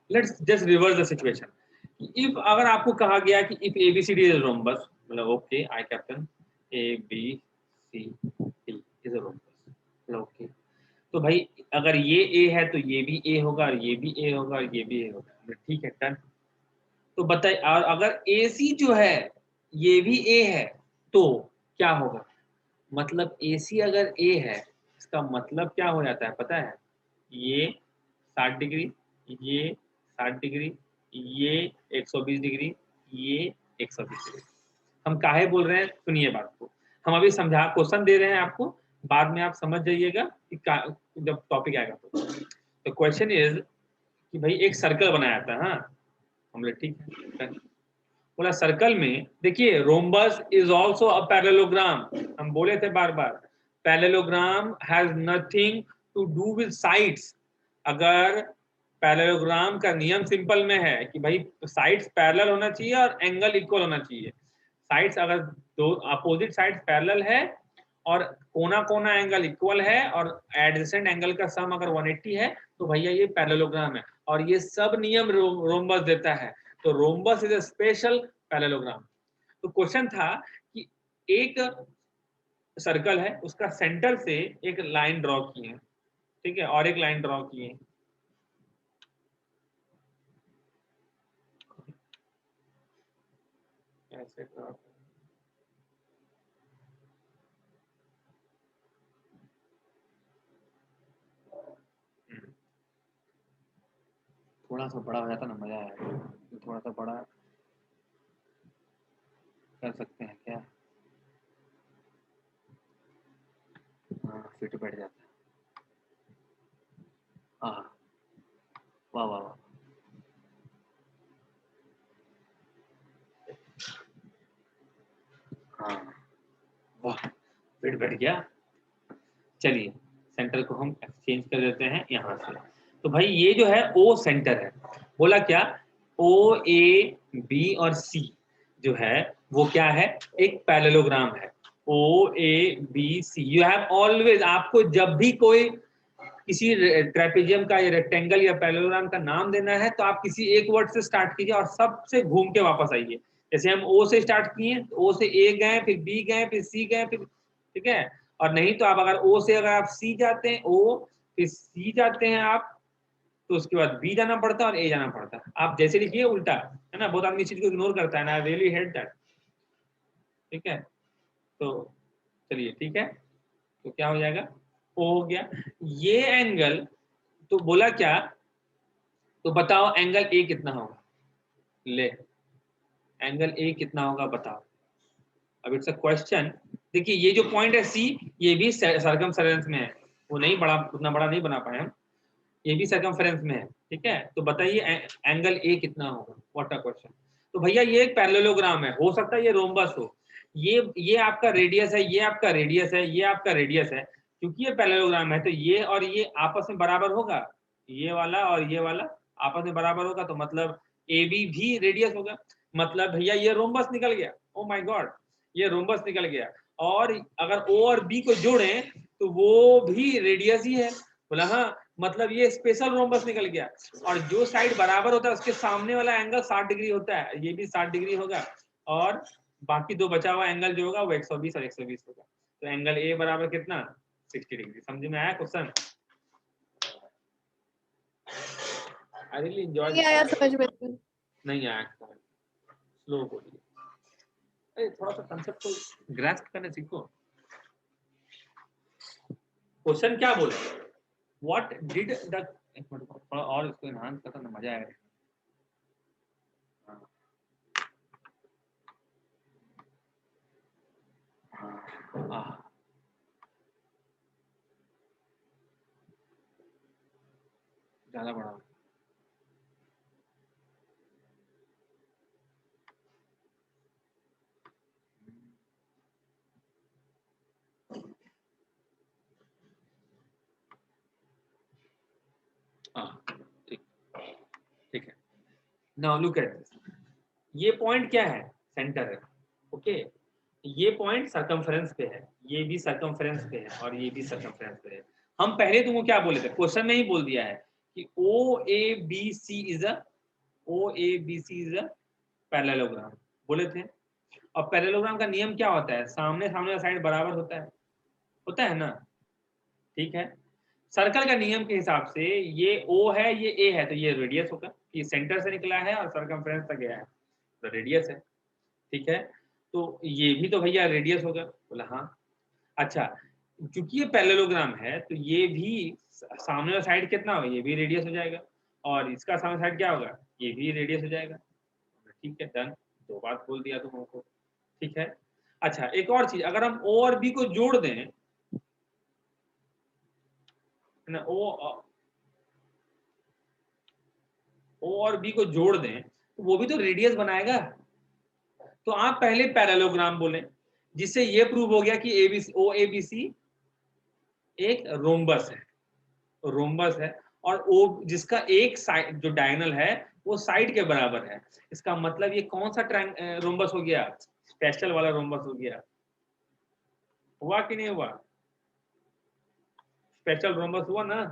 Let's just reverse the situation. If अगर आपको कहा गया कि इफ ABCD इज रोम्बस, मतलब okay I captain ABCD is a rhombus, मतलब ओके, तो भाई अगर ये A है तो ये भी A होगा, और ये भी A होगा, और ये भी A होगा, ठीक है डन। तो बताइए, और अगर AC जो है ये भी A है तो क्या होगा? मतलब AC अगर A है, इसका मतलब क्या हो जाता है पता है? ये 60 डिग्री, ये 60 डिग्री, ये 120 डिग्री, ये 120 डिग्री। हम काहे बोल रहे हैं, सुनिए बात को। हम अभी समझा, क्वेश्चन दे रहे हैं आपको, बाद में आप समझ जाइएगा कि जब टॉपिक आएगा तो क्वेश्चन इज कि भाई एक सर्कल बनाया था, हाँ हमने, ठीक है, बोला सर्कल में देखिए rhombus is also a parallelogram. हम बोले थे बार बार, parallelogram has nothing to do with sides. अगर पैरेललोग्राम का नियम सिंपल में है कि भाई साइड्स पैरेलल होना चाहिए और एंगल इक्वल होना चाहिए। साइड्स अगर दो अपोजिट साइड्स पैरेलल है और कोना कोना एंगल इक्वल है और एडजेसेंट एंगल का सम अगर 180 है तो भैया ये पैरेललोग्राम है, और ये सब नियम रोम्बस देता है। तो rhombus is a special parallelogram. तो क्वेश्चन था कि एक सर्कल है, उसका सेंटर से एक लाइन ड्रॉ किए, ठीक है, और एक लाइन ड्रॉ किए, ऐसे ड्रॉ, थोड़ा सा बड़ा हो जाता ना मजा आएगा, थोड़ा सा बड़ा कर सकते हैं क्या? हाँ फिट बैठ जाता है। हाँ वाह वाह वाह, हाँ वाह, फिट बैठ गया। चलिए सेंटर को हम एक्सचेंज कर देते हैं यहाँ से। तो भाई ये जो है O सेंटर है, बोला क्या, OAB और C जो है वो क्या है, एक पैरेललोग्राम है। OABC यू हैव ऑलवेज, आपको जब भी कोई किसी ट्रेपेजियम का या रेक्टेंगल या पैरेललोग्राम का नाम देना है तो आप किसी एक वर्ड से स्टार्ट कीजिए और सबसे घूम के वापस आइए। जैसे हम O से स्टार्ट किए तो O से A गए, फिर B गए, फिर C गए, फिर, ठीक है। और नहीं तो आप अगर O से अगर आप C जाते हैं, O फिर C जाते हैं आप, तो उसके बाद B जाना पड़ता है और A जाना पड़ता है। आप जैसे लिखिए उल्टा, है ना, बहुत आदमी इस चीज को इग्नोर करता है ना, आई रियली हेट दैट, ठीक है। तो चलिए ठीक है, तो क्या हो जाएगा, O हो गया। ये एंगल, तो बोला क्या, तो बताओ एंगल ए कितना होगा, ले एंगल ए कितना होगा बताओ। अब इट्स अ क्वेश्चन। देखिए ये जो पॉइंट है सी, ये भी सर्कमफेरेंस में है, वो नहीं बड़ा, उतना बड़ा नहीं बना पाए हम, ये भी सर्कमफेरेंस में है, ठीक है। तो बताइए एंगल ए कितना होगा, व्हाट अ क्वेश्चन। तो भैया ये एक पैरेललोग्राम है, हो सकता है ये रोम्बस हो, ये आपका रेडियस है, ये आपका रेडियस है, ये आपका रेडियस है। क्योंकि ये पैरेललोग्राम है तो ये और ये आपस में बराबर होगा, ये वाला और ये वाला आपस में बराबर होगा, तो मतलब ए बी भी रेडियस होगा। मतलब भैया ये रोम्बस निकल गया, ओ माय गॉड, ये रोम्बस निकल गया। और अगर ओ और बी को जोड़ें तो वो भी रेडियस ही है, बोला हाँ, मतलब ये स्पेशल रोम्बस निकल गया। और जो साइड बराबर होता है उसके सामने वाला एंगल 60 डिग्री होता है, ये भी 60 डिग्री होगा, और बाकी दो बचा हुआ एंगल जो होगा वो 120 और 120 होगा। तो एंगल ए बराबर कितना, 60 डिग्री। समझ में आया क्वेश्चन? आई रियली एंजॉय नहीं आया समझ में। नहीं आया, स्लो बोलिए, अरे थोड़ा सा कंसेप्ट को ग्रास्प करने सीखो। क्वेश्चन क्या बोले, व्हाट डिड द, एक मिनट थोड़ा और इसको एनहांस करता ना मजा आएगा। ज्यादा बड़ा, ठीक, ठीक है। नाउ लुक एट दिस, ये पॉइंट क्या है, सेंटर है, ओके। ये पॉइंट सर्कमफेरेंस पे है, ये भी सर्कमफेरेंस पे है, और ये भी सर्कमफेरेंस पे है। हम पहले तुमको क्या बोले थे, क्वेश्चन में ही बोल दिया है कि OABC इज अ पैरेललोग्राम बोले थे। और पैरेललोग्राम का नियम क्या होता है? सामने सामने का साइड बराबर होता है ना, ठीक है। सर्कल का नियम के हिसाब से ये O है, ये A है, तो ये रेडियस होगा, ये सेंटर से निकला है और सर्कमफ्रेंस तक गया है तो रेडियस है, ठीक है। तो ये भी तो भैया रेडियस होगा, बोला हाँ। अच्छा, क्योंकि ये पैरेललोग्राम है तो ये भी सामने वाला साइड कितना होगा, ये भी रेडियस हो जाएगा, और इसका सामने साइड क्या होगा, ये भी रेडियस हो जाएगा, ठीक है, डन। दो बात बोल दिया तुम हमको, ठीक है। अच्छा, एक और चीज, अगर हम O और B को जोड़ दें ना, O और B को जोड़ दें तो वो भी तो रेडियस बनाएगा। तो आप पहले पैरेललोग्राम बोलें, जिससे ये प्रूव हो गया कि OABC एक रोम्बस है, रोम्बस है, और O जिसका एक साइड जो डायगोनल है वो साइड के बराबर है। इसका मतलब ये कौन सा रोम्बस हो गया, स्पेशल वाला रोम्बस हो गया। हुआ कि नहीं हुआ? स्पेशल रोम्बस हुआ ना।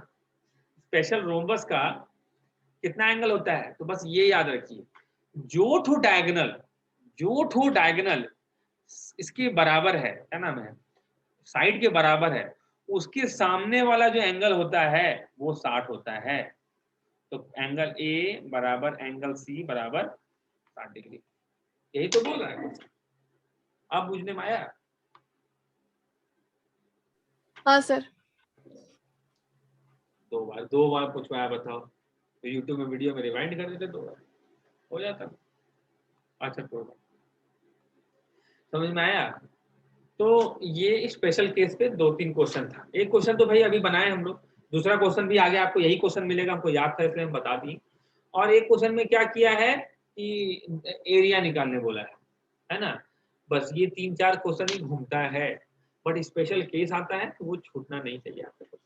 स्पेशल रोम्बस का कितना एंगल होता है, तो बस ये याद रखिए, जो ठो डायगोनल इसके बराबर है, क्या नाम है, साइड के बराबर है, उसके सामने वाला जो एंगल होता है वो 60 होता है। तो एंगल ए बराबर एंगल सी बराबर 60 डिग्री, यही तो बोल रहा है। अब बुझने में आया? हाँ सर। दो बार पूछवाया, बताओ। तो यूट्यूब में वीडियो में रिवाइंड कर देते, 2 बार हो जाता। अच्छा, तो समझ में आया? तो ये स्पेशल केस पे 2-3 क्वेश्चन था। एक क्वेश्चन तो भाई अभी बनाए हम लोग, दूसरा क्वेश्चन भी आगे आपको यही क्वेश्चन मिलेगा, हमको याद था इसलिए हम बता दी। और एक क्वेश्चन में क्या किया है कि एरिया निकालने बोला है ना। बस ये 3-4 क्वेश्चन ही घूमता है, बट स्पेशल केस आता है तो वो छूटना नहीं चाहिए आपके क्वेश्चन।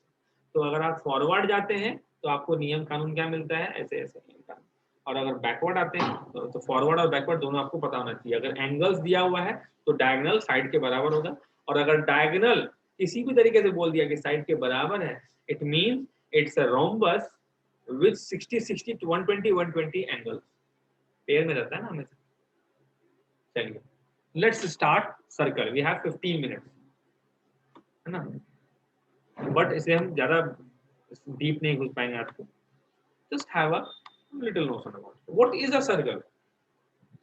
तो अगर आप फॉरवर्ड जाते हैं तो आपको नियम कानून क्या मिलता है, ऐसे ऐसे नियम कानून। और अगर बैकवर्ड आते हैं तो फॉरवर्ड और बैकवर्ड दोनों आपको पता होना चाहिए। अगर एंगल्स दिया हुआ है तो डायगोनल साइड के बराबर होगा, और अगर डायगोनल किसी भी तरीके से बोल दिया कि साइड के बराबर है, it means it's a rhombus with 60-60 to 120 angle pair में रहता है ना हमेशा। चलिए, let's start circle. We have 15 minutes, है ना, बट इसे हम ज्यादा डीप नहीं घुस पाएंगे आपको। Just have a little notion about it. What is a circle?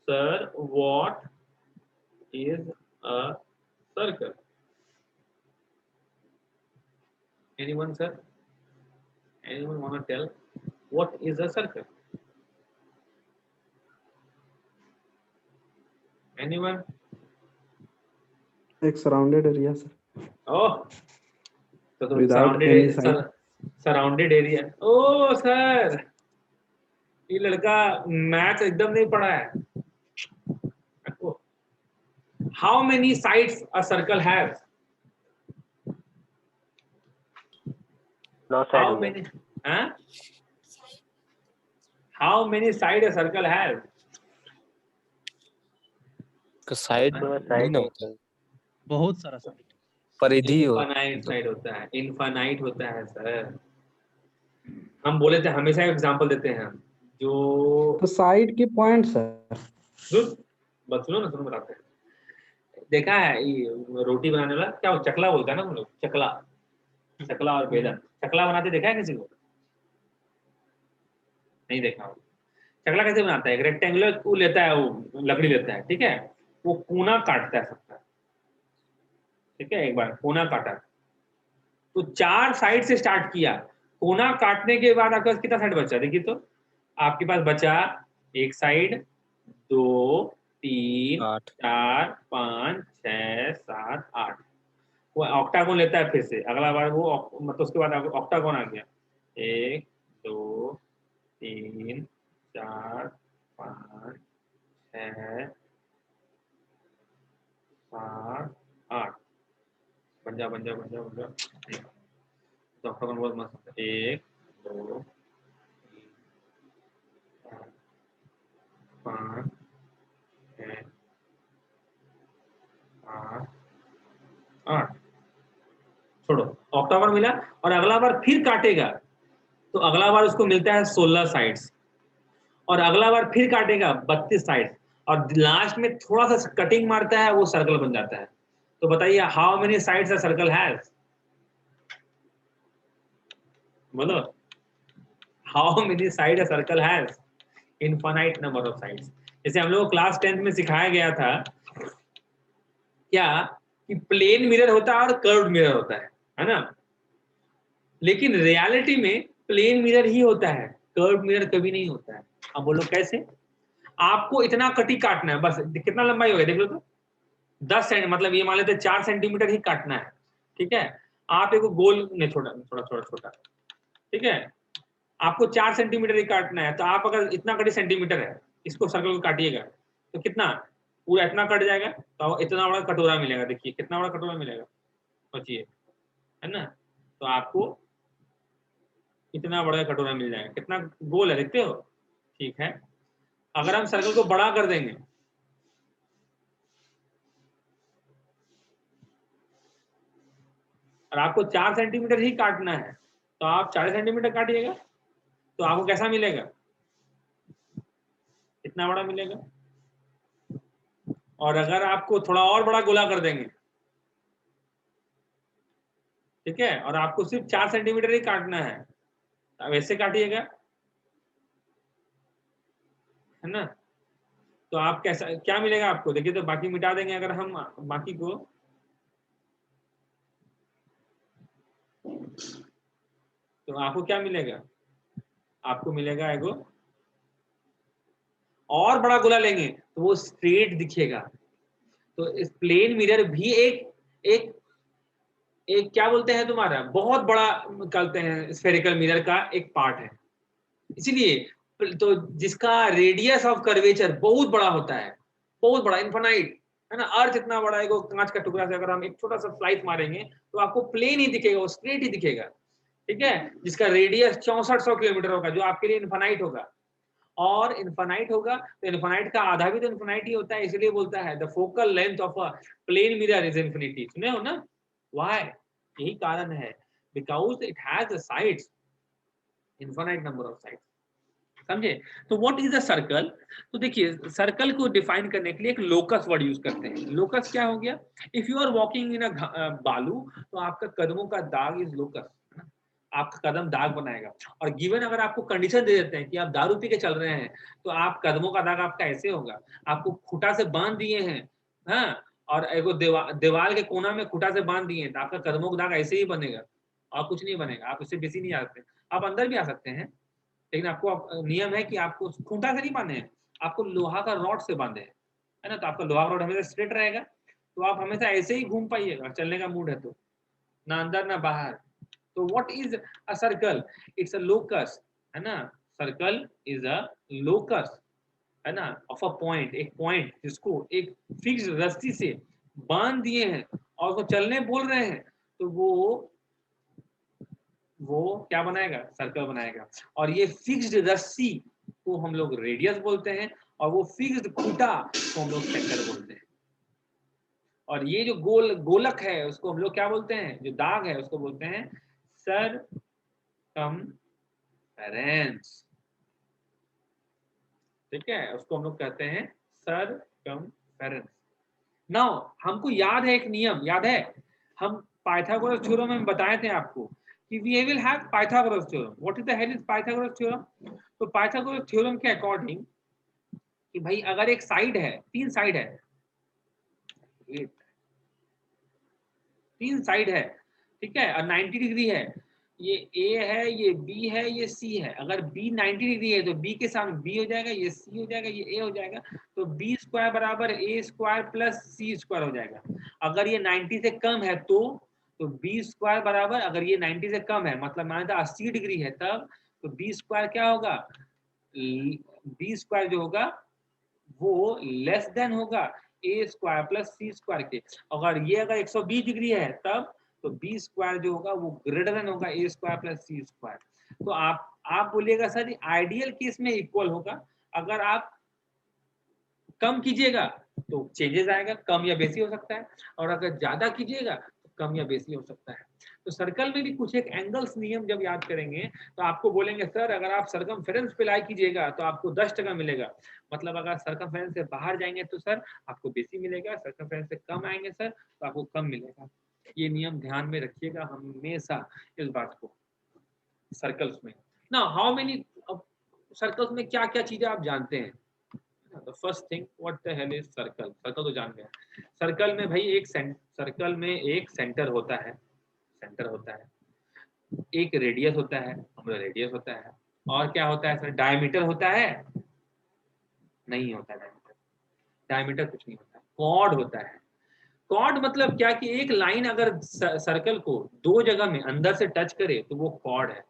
Sir, what is a circle? Anyone, sir? Anyone want to tell what is a circle? Anyone? एक surrounded area sir. Oh, so the Without any side. surrounded area. Oh, sir, ये लड़का math एकदम नहीं पढ़ा है। How many sides a circle has? No How side. many? Huh? How many sides a circle has? का side नहीं ना होता है, बहुत सारा साइड, परिधि इनफाइनाइट साइड होता है, इनफाइनाइट होता है सर। हम बोले थे हमेशा एग्जांपल देते हैं हम, जो तो साइड के पॉइंट सर। बस सुनो ना, सुनो बताते हैं। देखा है ये रोटी बनाने वाला, क्या वो चकला बोलता है ना हम लोग, चकला, चकला और बेलन। चकला बनाते देखा है किसी को? नहीं देखा हो। चकला कैसे बनाता है? एक रेक्टेंगुलर वो लेता है, वो लकड़ी लेता है, ठीक है, वो कोना काटता है सबका, ठीक है। एक बार कोना काटा तो 4 साइड से स्टार्ट किया, कोना काटने के बाद आपके पास कितना साइड बचा? देखिए तो आपके पास बचा 1 साइड, 2, 3, 8 4, 5, 6, 7, 8। वो ऑक्टागोन लेता है फिर से अगला बार, वो मतलब उसके बाद ऑक्टागोन आ गया। 1, 2, 3, 4, 5, 6, 7, 8। बन जा बन जा बन जा बन जा। तो ऑक्टागोन बहुत मस्त है। 1, 2, 3, 4, 5, 6, 7, 8। छोड़ो, ऑक्टागोन मिला और अगला बार फिर काटेगा तो अगला बार उसको मिलता है 16 साइड्स, और अगला बार फिर काटेगा 32 साइड्स, और लास्ट में थोड़ा सा कटिंग मारता है, वो सर्कल बन जाता है। तो बताइए how many sides a circle has? बोलो, how many side a circle has? Infinite number of sides. जैसे हम लोग को क्लास 10th में सिखाया गया था क्या, कि प्लेन मिरर होता है और कर्व्ड मिरर होता है ना? लेकिन रियलिटी में प्लेन मिरर ही होता है, कर्व्ड मिरर कभी नहीं होता है। अब बोलो कैसे? आपको इतना कटी काटना है, बस कितना लंबाई हो गया देख लो तो, 10 सेंट, मतलब ये मान लेते 4 सेंटीमीटर ही काटना है, ठीक है? आप एक गोल ने छोटा थोड़ा थोड़ा छोटा, ठीक है, आपको 4 सेंटीमीटर ही काटना है। तो आप अगर इतना कटी सेंटीमीटर है, इसको सर्कल को काटिएगा तो कितना, पूरा इतना कट जाएगा, तो इतना बड़ा कटोरा मिलेगा। देखिए कितना बड़ा कटोरा मिलेगा, सोचिए, है ना? तो आपको इतना बड़ा कटोरा मिल जाएगा। कितना गोल है देखते हो, ठीक है? अगर हम सर्कल को बड़ा कर देंगे, और आपको 4 सेंटीमीटर ही काटना है, तो आप 40 सेंटीमीटर काटिएगा, तो आपको कैसा मिलेगा, इतना बड़ा मिलेगा। और अगर आपको थोड़ा और बड़ा गोला कर देंगे, ठीक है, और आपको सिर्फ 4 सेंटीमीटर ही काटना है, तो आप ऐसे काटिएगा, है ना? तो आप कैसा क्या मिलेगा आपको, देखिए, तो बाकी मिटा देंगे अगर हम बाकी को, तो आपको क्या मिलेगा, आपको मिलेगा एगो और बड़ा गोला लेंगे तो वो स्ट्रेट दिखेगा। तो इस प्लेन मिरर भी एक एक एक क्या बोलते हैं तुम्हारा, बहुत बड़ा कहते हैं, स्फेरिकल मिरर का एक पार्ट है। इसीलिए तो जिसका रेडियस ऑफ कर्वेचर बहुत बड़ा होता है, बहुत बड़ा, इनफाइनाइट, है ना? अर्थ इतना बड़ा है, कांच का टुकड़ा से अगर हम एक छोटा सा स्लाइस मारेंगे तो आपको प्लेन ही दिखेगा, वो स्ट्रेट ही दिखेगा, ठीक है? जिसका रेडियस 6400 किलोमीटर होगा, जो आपके लिए इनफाइनाइट होगा। और इनफाइनाइट होगा तो इनफाइनाइट का आधा भी तो इनफाइनाइट ही होता है, इसलिए बोलता है the focal length of a plane mirror is infinity. सुने हो ना? व्हाई? यही कारण है, because it has the sides, infinite number of sides. समझे? तो व्हाट इज अ सर्कल? तो देखिए, सर्कल को डिफाइन करने के लिए एक लोकस वर्ड यूज करते हैं। लोकस क्या हो गया? If you are walking in a बालू, तो आपका कदमों का दाग इज लोकस, आपका कदम दाग बनाएगा। और गिवन अगर आपको कंडीशन दे देते हैं कि आप दारू पी के चल रहे हैं, तो आप कदमों का दाग आपका ऐसे होगा। आपको खूंटा से बांध दिए हैं, हाँ, और एगो दीवार के कोना में खूंटा से बांध दिए हैं, तो आपका कदमों का दाग ऐसे ही बनेगा, और कुछ नहीं बनेगा। आप उससे बेसी नहीं आ सकते। आप अंदर भी आ सकते हैं, लेकिन आपको नियम है कि आपको खूंटा से नहीं बांधे हैं, आपको लोहा का रॉड से बांधे हैं, है ना? तो आपका लोहा का रॉड हमेशा स्ट्रेट रहेगा, तो आप हमेशा ऐसे ही घूम पाइएगा, चलने का मूड है तो, ना अंदर ना बाहर। तो what is a circle? It's a locus, है ना? सर्कल इज अ लोकस, है ना, ऑफ अ पॉइंट, एक पॉइंट जिसको एक फिक्स रस्सी से बांध दिए हैं और उसको चलने बोल रहे हैं, तो वो क्या बनाएगा? सर्कल बनाएगा। और ये फिक्स्ड रस्सी को हम लोग रेडियस बोलते हैं, और वो फिक्स्ड खूंटा को हम लोग सेक्टर बोलते हैं। और ये जो गोलक है उसको हम लोग क्या बोलते हैं, जो दाग है उसको बोलते हैं सरकमफेरेंस, ठीक है? उसको हम लोग कहते हैं सरकमफेरेंस। नाउ हमको याद है, एक नियम याद है, हम पाइथागोरस थ्योरम में बताए थे आपको कि we will have Pythagoras theorem. What is the hell is Pythagoras theorem? तो पाइथागोरस थ्योरम के अकॉर्डिंग कि भाई अगर एक साइड है, 3 साइड है, 3 साइड है, ठीक है, और 90 डिग्री है, ये ए है, ये बी है, ये सी है। अगर बी 90 डिग्री है तो बी के सामने बी हो जाएगा, ये सी हो जाएगा, ये ए हो जाएगा, तो बी स्क्वायर बराबर ए स्क्वायर प्लस सी स्क्वायर हो जाएगा। अगर ये 90 से कम है तो बी स्क्वायर बराबर, अगर ये 90 से कम है मतलब मान लो 80 डिग्री है, तब तो बी स्क्वायर क्या होगा? बी स्क्वायर जो होगा वो लेस देन होगा ए स्क्वायर प्लस सी स्क्वायर के। अगर ये अगर 120 डिग्री है तब तो बी स्क्वायर जो होगा वो ग्रेटर देन होगा ए स्क्वायर प्लस सी स्क्वायर। तो आप बोलिएगा सर आइडियल केस में इक्वल होगा, अगर आप कम कीजिएगा तो चेंजेस आएगा, कम या बेसी हो सकता है, और अगर ज्यादा कीजिएगा तो कम या बेसी हो सकता है। तो सर्कल में भी कुछ एक एंगल्स नियम जब याद करेंगे तो आपको बोलेंगे सर अगर आप सर्कमफेरेंस पे लाई कीजिएगा तो आपको 10% मिलेगा, मतलब अगर सर्कमफेरेंस से बाहर जाएंगे तो सर आपको बेसी मिलेगा, सर्कमफेरेंस से कम आएंगे सर तो आपको कम मिलेगा। ये नियम ध्यान में रखिएगा हमेशा इस बात को सर्कल्स में। ना हाउ मेनी सर्कल्स में क्या क्या चीजें आप जानते हैं? The first thing what the hell is circle. Circle तो जान गए। सर्कल में भाई सर्कल में एक सेंटर होता है, एक रेडियस होता है, रेडियस होता है, और क्या होता है सर? डायमीटर होता है? नहीं होता डायमीटर, डायमीटर कुछ नहीं होता। कॉर्ड होता है। कॉर्ड मतलब क्या कि एक लाइन अगर सर्कल को दो जगह में अंदर से टच करे तो वो कॉर्ड है,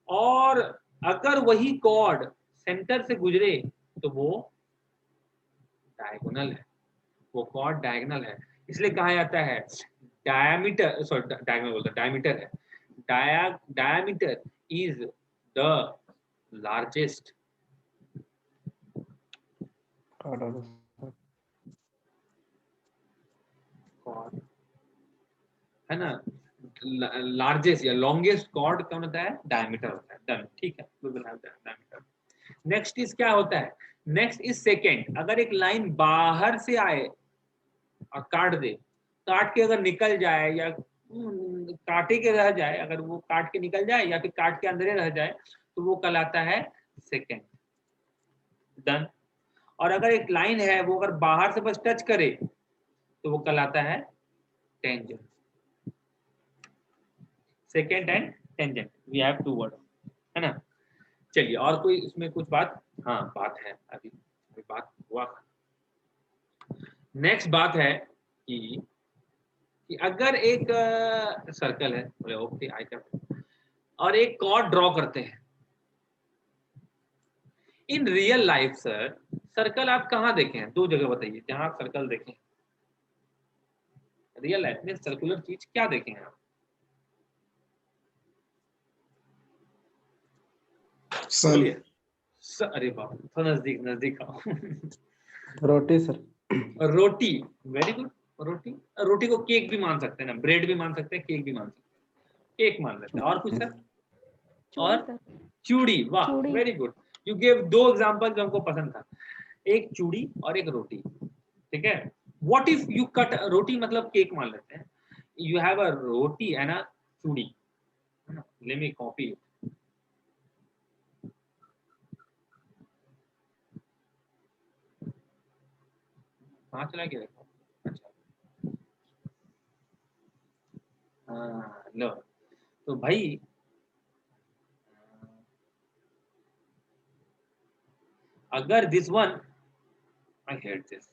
और अगर वही कॉर्ड सेंटर से गुजरे तो वो डायगोनल है, वो कॉर्ड डायगोनल है। इसलिए कहा जाता है डायमीटर, सॉरी डायगोनल बोलता, डायमीटर है, diameter is the largest chord, है ना? लार्जेस्ट या लॉन्गेस्ट कॉर्ड कौन होता है? डायमीटर होता है। डन, ठीक है, we will have diameter. Next is क्या होता है? Next is secant. अगर एक लाइन बाहर से आए और काट दे, काट के अगर निकल जाए या काटे के रह जाए, अगर वो काट के निकल जाए या फिर काट के अंदर रह जाए तो वो कहलाता है सेकेंड। डन। और अगर एक लाइन है वो अगर बाहर से बस टच करे तो वो कहलाता है tangent. Secant and tangent, we have two word, है ना? चलिए, और कोई इसमें कुछ बात? हाँ, बात है, अभी बात हुआ। नेक्स्ट बात है कि अगर एक सर्कल है, बोले ओके आई कर, और एक कॉर्ड ड्रॉ करते हैं in real life. Sir circle आप कहाँ देखे हैं? दो जगह बताइए जहां आप सर्कल देखें रियल लाइफ में। सर्कुलर चीज क्या देखे हैं आप? सन। अरे बाप, तो नजदीक आओ। रोटी सर। रोटी, वेरी गुड। रोटी, रोटी को केक भी मान सकते हैं ना, ब्रेड भी मान सकते हैं, केक भी मान सकते हैं, केक मान लेते हैं। और कुछ सर? और चूड़ी, वाह वेरी गुड। यू गिव दो एग्जांपल जो हमको पसंद था, एक चूड़ी और एक रोटी, ठीक है? व्हाट इफ यू कट रोटी, मतलब केक मान लेते हैं, you have a roti and अ चूड़ी, लेट मी कॉपी इट। कहाँ चला गया? अच्छा, हाँ लो, तो भाई अगर this one, I hate this,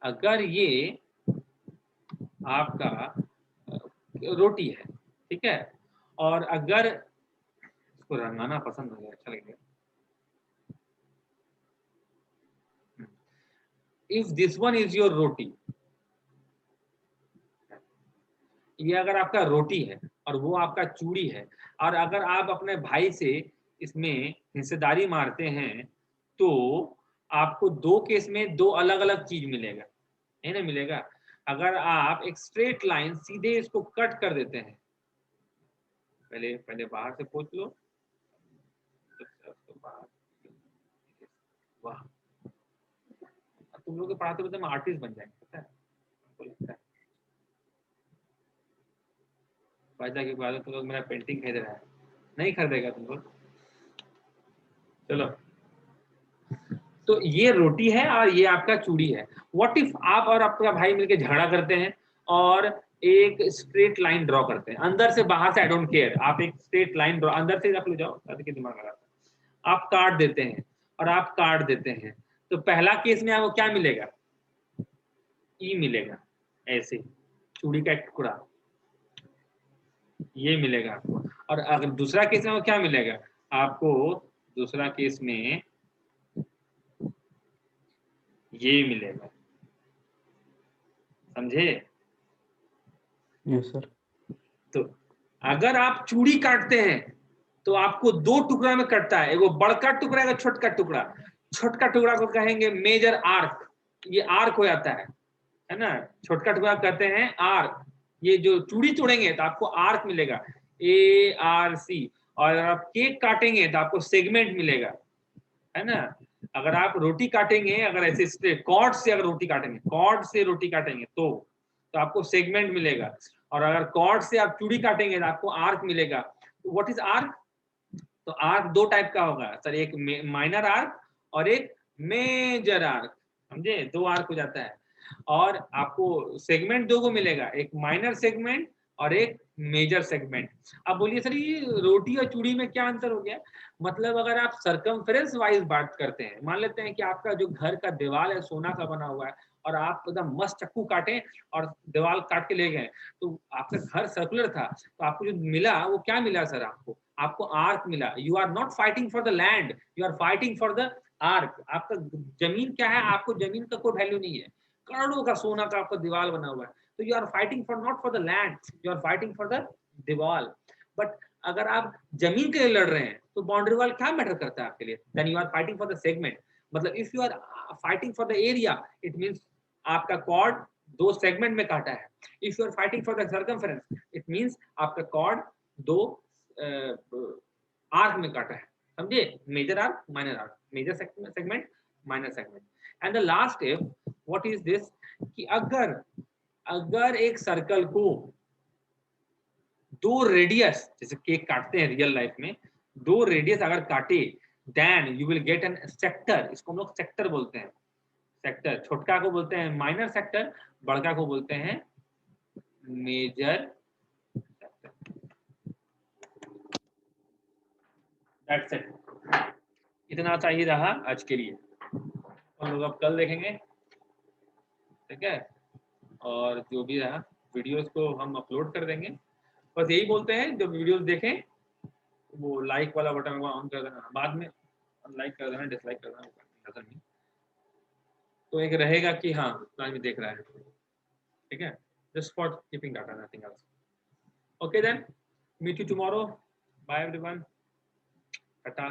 अगर ये आपका रोटी है, ठीक है, और अगर इसको रंगाना पसंद हो गया, अच्छा लगेगा। If this one is your roti, ये अगर आपका रोटी है और वो आपका चूड़ी है, और अगर आप अपने भाई से इसमें हिस्सेदारी मारते हैं तो आपको दो केस में दो अलग अलग चीज मिलेगा, है ना? मिलेगा। अगर आप एक स्ट्रेट लाइन सीधे इसको कट कर देते हैं, पहले बाहर से पोंछ लो, वाह, तुम लोग पढ़ाते पढ़ाते हम आर्टिस्ट बन जाएंगे, पता है हमको लगता है। पैसा की बात है, तुम लोग मेरा पेंटिंग खरीद रहा है, नहीं खरीदेगा तुम लोग। चलो, तो ये रोटी है और ये आपका चूड़ी है। व्हाट इफ आप और आपका भाई मिलके झगड़ा करते हैं और एक स्ट्रेट लाइन ड्रॉ करते हैं, अंदर से बाहर से, आई डोंट केयर, आप एक स्ट्रेट लाइन ड्रॉ अंदर से रख लो, जाओ के दिमाग लगा, आप काट देते हैं और आप काट देते हैं, तो पहला केस में आपको क्या मिलेगा? ई मिलेगा, ऐसे चूड़ी का एक टुकड़ा ये मिलेगा आपको। और अगर दूसरा केस में वो क्या मिलेगा आपको? दूसरा केस में ये मिलेगा, समझे? Yes sir. तो अगर आप चूड़ी काटते हैं तो आपको दो टुकड़ा में कटता है, एगो बड़का टुकड़ा, एगो छोटका टुकड़ा। छोटका टुकड़ा को कहेंगे मेजर आर्क, ये आर्क हो जाता है, है ना, छोटका टुकड़ा कहते हैं आर्क। ये जो चूड़ी तोड़ेंगे तो आपको आर्क मिलेगा, ARC। और अगर आप केक काटेंगे तो आपको सेगमेंट मिलेगा, है ना। अगर आप रोटी काटेंगे, अगर ऐसे कॉर्ड से अगर रोटी काटेंगे, कॉर्ड से रोटी काटेंगे तो आपको सेगमेंट मिलेगा। और अगर कॉर्ड से आप चूड़ी काटेंगे तो आपको आर्क मिलेगा। तो व्हाट इज आर्क? तो आर्क दो टाइप का होगा सर, एक माइनर आर्क और एक मेजर आर्क, समझे, दो आर्क हो जाता है। और आपको सेगमेंट दो को मिलेगा, एक माइनर सेगमेंट और एक मेजर सेगमेंट। अब बोलिए सर ये रोटी और चूड़ी में क्या अंतर हो गया? मतलब अगर आप सरकमफेरेंस वाइज बात करते हैं, मान लेते हैं कि आपका जो घर का दीवार है सोना का बना हुआ है और आप एकदम मस्त चक्कू काटे और दीवार काट के ले गए, तो आपका घर सर्कुलर था, तो आपको जो मिला वो क्या मिला सर? आपको आर्क मिला। You are not fighting for the land, you are fighting for the arc. आपका जमीन क्या है? आपको जमीन का कोई वैल्यू नहीं है, करोड़ों का सोना का आपका दीवार बना हुआ है, तो you are fighting for not for the land, you are fighting for the दीवार। बट अगर आप जमीन के लिए लड़ रहे हैं तो बाउंड्री वॉल क्या मैटर करता है आपके लिए? Then you are fighting for the segment. मतलब if you are fighting for the area, it means आपका कॉर्ड दो सेगमेंट में काटा है। If you are fighting for the circumference, it means आपका कॉर्ड दो आर्क में काटा है, समझे? Major arc, minor arc, major segment, minor segment. And the last if what is this, कि अगर एक सर्कल को दो रेडियस, जैसे केक काटते हैं रियल लाइफ में, दो रेडियस अगर काटे, then you will get an sector. इसको हम लोग सेक्टर बोलते हैं। सेक्टर, छोटका को बोलते हैं माइनर सेक्टर, बड़का को बोलते हैं मेजर सेक्टर। दैट्स इट, इतना चाहिए रहा आज के लिए। हम लोग अब कल देखेंगे, ठीक है। और जो भी रहा वीडियोस को हम अपलोड कर देंगे। बस यही बोलते हैं, जब वीडियोस देखें वो लाइक वाला बटन को ऑन कर देना, बाद में लाइक कर देना, डिसलाइक कर देना, नजर नहीं, तो एक रहेगा कि हाँ आदमी देख रहा है, ठीक है। Just for keeping data, nothing else. Okay then, meet you tomorrow, bye everyone, Tata.